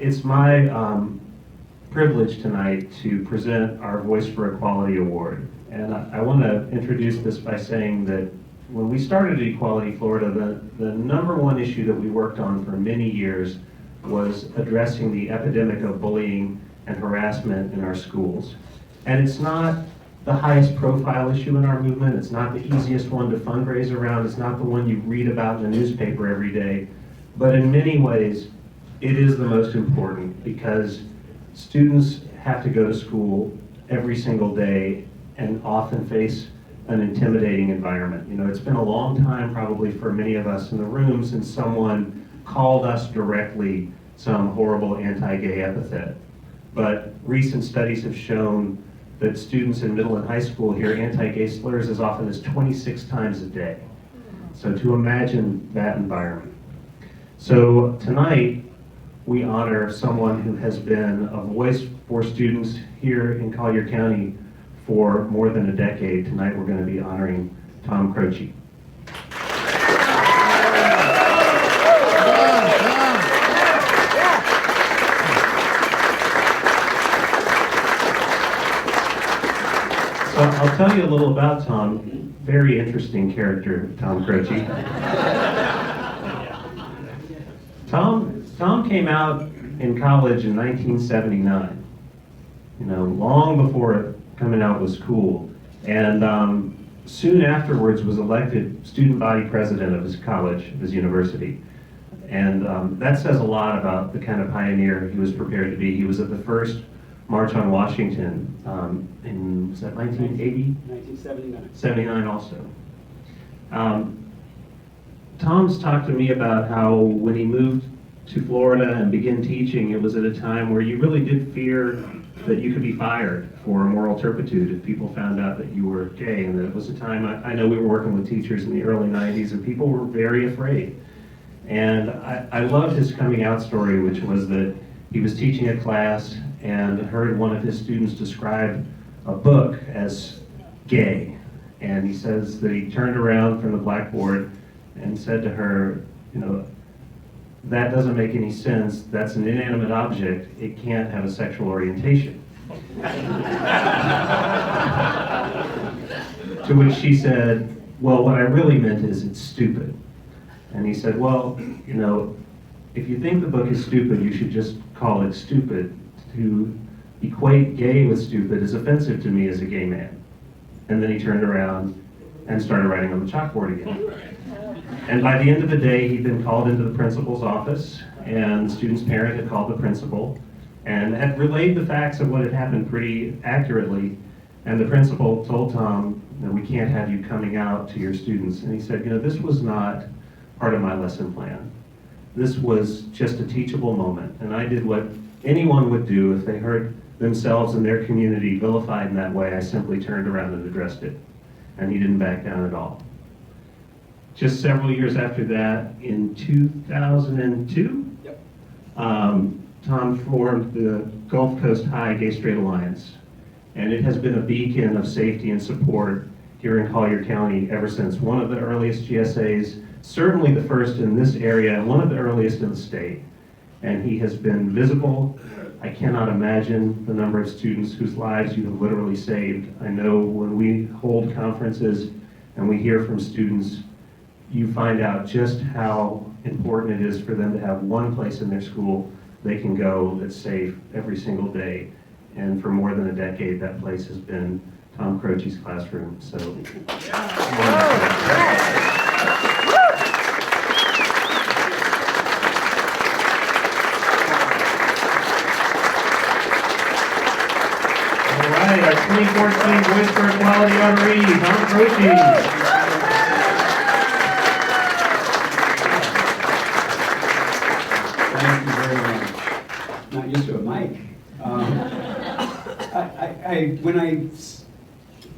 It's my privilege tonight to present our Voice for Equality Award. And I want to introduce this by saying that when we started at Equality Florida, the number one issue that we worked on for many years was addressing the epidemic of bullying and harassment in our schools. And it's not the highest profile issue in our movement. It's not the easiest one to fundraise around. It's not the one you read about in the newspaper every day. But in many ways, it is the most important because students have to go to school every single day and often face an intimidating environment. You know, it's been a long time probably for many of us in the room since someone called us directly some horrible anti-gay epithet. But recent studies have shown that students in middle and high school hear anti-gay slurs as often as 26 times a day. So to imagine that environment. So tonight, we honor someone who has been a voice for students here in Collier County for more than a decade. Tonight we're going to be honoring Tom Croce. So I'll tell you a little about Tom. Very interesting character, Tom Croce. Tom came out in college in 1979. You know, long before coming out was cool. And soon afterwards was elected student body president of his college, of his university. And that says a lot about the kind of pioneer he was prepared to be. He was at the first March on Washington in, was that 1980? 1979. 79 also. Tom's talked to me about how when he moved to Florida and began teaching, it was at a time where you really did fear that you could be fired for moral turpitude if people found out that you were gay. And that it was a time, I know we were working with teachers in the early 90s and people were very afraid. And I loved his coming out story, which was that he was teaching a class and heard one of his students describe a book as gay. And he says that he turned around from the blackboard and said to her, you know, that doesn't make any sense. That's an inanimate object. It can't have a sexual orientation. To which she said, well, what I really meant is it's stupid. And he said, well, you know, if you think the book is stupid, you should just call it stupid. To equate gay with stupid is offensive to me as a gay man. And then he turned around and started writing on the chalkboard again. And by the end of the day, he'd been called into the principal's office, and the student's parent had called the principal and had relayed the facts of what had happened pretty accurately. And the principal told Tom, that we can't have you coming out to your students. And he said, you know, this was not part of my lesson plan. This was just a teachable moment. And I did what anyone would do if they heard themselves and their community vilified in that way. I simply turned around and addressed it. And he didn't back down at all. Just several years after that, in 2002, Yep. Tom formed the Gulf Coast High Gay Straight Alliance. And it has been a beacon of safety and support here in Collier County ever since. One of the earliest GSAs, certainly the first in this area, and one of the earliest in the state. And he has been visible. I cannot imagine the number of students whose lives you have literally saved. I know when we hold conferences and we hear from students, you find out just how important it is for them to have one place in their school they can go that's safe every single day. And for more than a decade, that place has been Tom Croce's classroom. So, all right, our 2014 Voice for Equality honoree, Tom Croce. Thank you very much. Not used to a mic.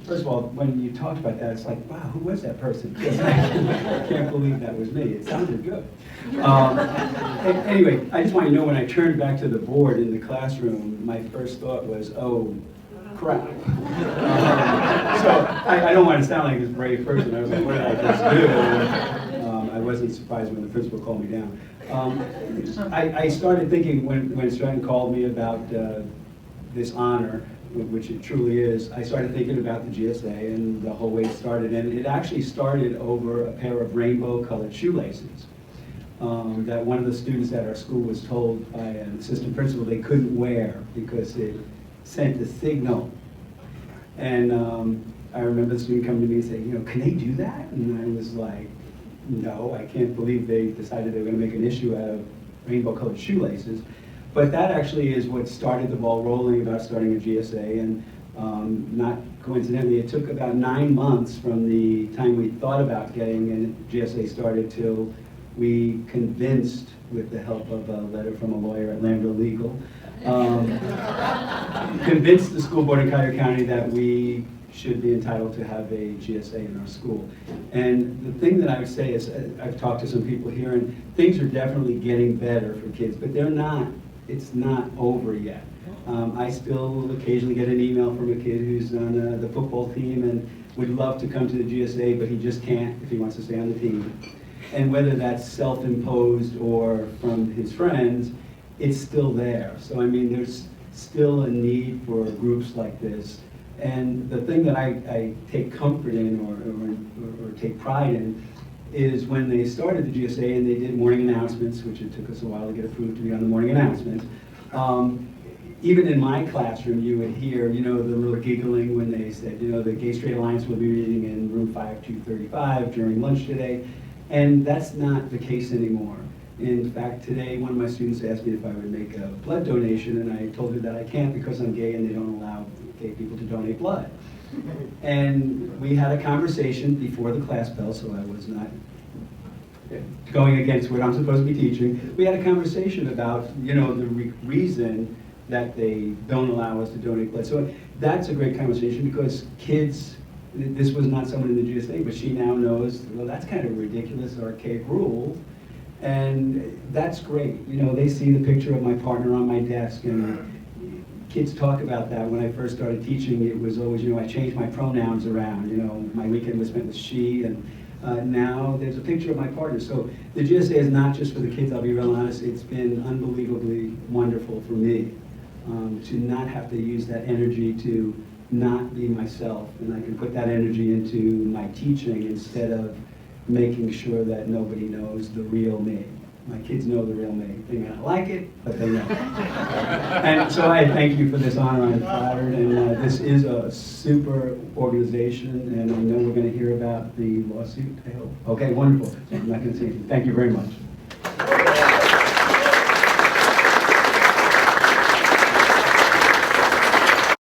First of all, when you talked about that, it's like, wow, who was that person? I can't believe that was me. It sounded good. Anyway, I just want you to know when I turned back to the board in the classroom, my first thought was, oh, crap. So I don't want to sound like this brave person. I was like, what did I just do? I wasn't surprised when the principal called me down. I started thinking when Stratton called me about this honor, which it truly is, I started thinking about the GSA and the whole way it started. And it actually started over a pair of rainbow-colored shoelaces that one of the students at our school was told by an assistant principal they couldn't wear because it sent a signal. And I remember the student coming to me and saying, you know, can they do that? And I was like, no, I can't believe they decided they were going to make an issue out of rainbow-colored shoelaces. But that actually is what started the ball rolling about starting a GSA. And not coincidentally, it took about 9 months from the time we thought about getting a GSA started till we convinced, with the help of a letter from a lawyer at Lambda Legal, convinced the school board in Cuyahoga County that we should be entitled to have a GSA in our school. And the thing that I would say is, I've talked to some people here, and things are definitely getting better for kids, but they're not, it's not over yet. I still occasionally get an email from a kid who's on the football team and would love to come to the GSA, but he just can't if he wants to stay on the team. And whether that's self-imposed or from his friends, it's still there. So I mean, there's still a need for groups like this. And the thing that I take comfort in or take pride in is when they started the GSA and they did morning announcements, which it took us a while to get approved to be on the morning announcements. Even in my classroom, you would hear, you know, the little giggling when they said, you know, the Gay Straight Alliance will be meeting in room 5235 during lunch today. And that's not the case anymore. In fact, today, one of my students asked me if I would make a blood donation, and I told her that I can't because I'm gay and they don't allow gay people to donate blood. And we had a conversation before the class bell, so I was not going against what I'm supposed to be teaching. We had a conversation about, you know, the reason that they don't allow us to donate blood. So that's a great conversation because kids, this was not someone in the GSA, but she now knows, well, that's kind of a ridiculous, archaic rule. And that's great. You know, they see the picture of my partner on my desk, and kids talk about that. When I first started teaching, it was always, you know, I changed my pronouns around. You know, my weekend was spent with she, and now there's a picture of my partner. So the GSA is not just for the kids, I'll be real honest. It's been unbelievably wonderful for me to not have to use that energy to not be myself, and I can put that energy into my teaching instead of making sure that nobody knows the real me. My kids know the real me. They may not like it, but they know. And so I thank you for this honor. I'm flattered, and this is a super organization, and I know we're going to hear about the lawsuit, I hope. Okay, wonderful. I'm not going to say anything. Thank you very much.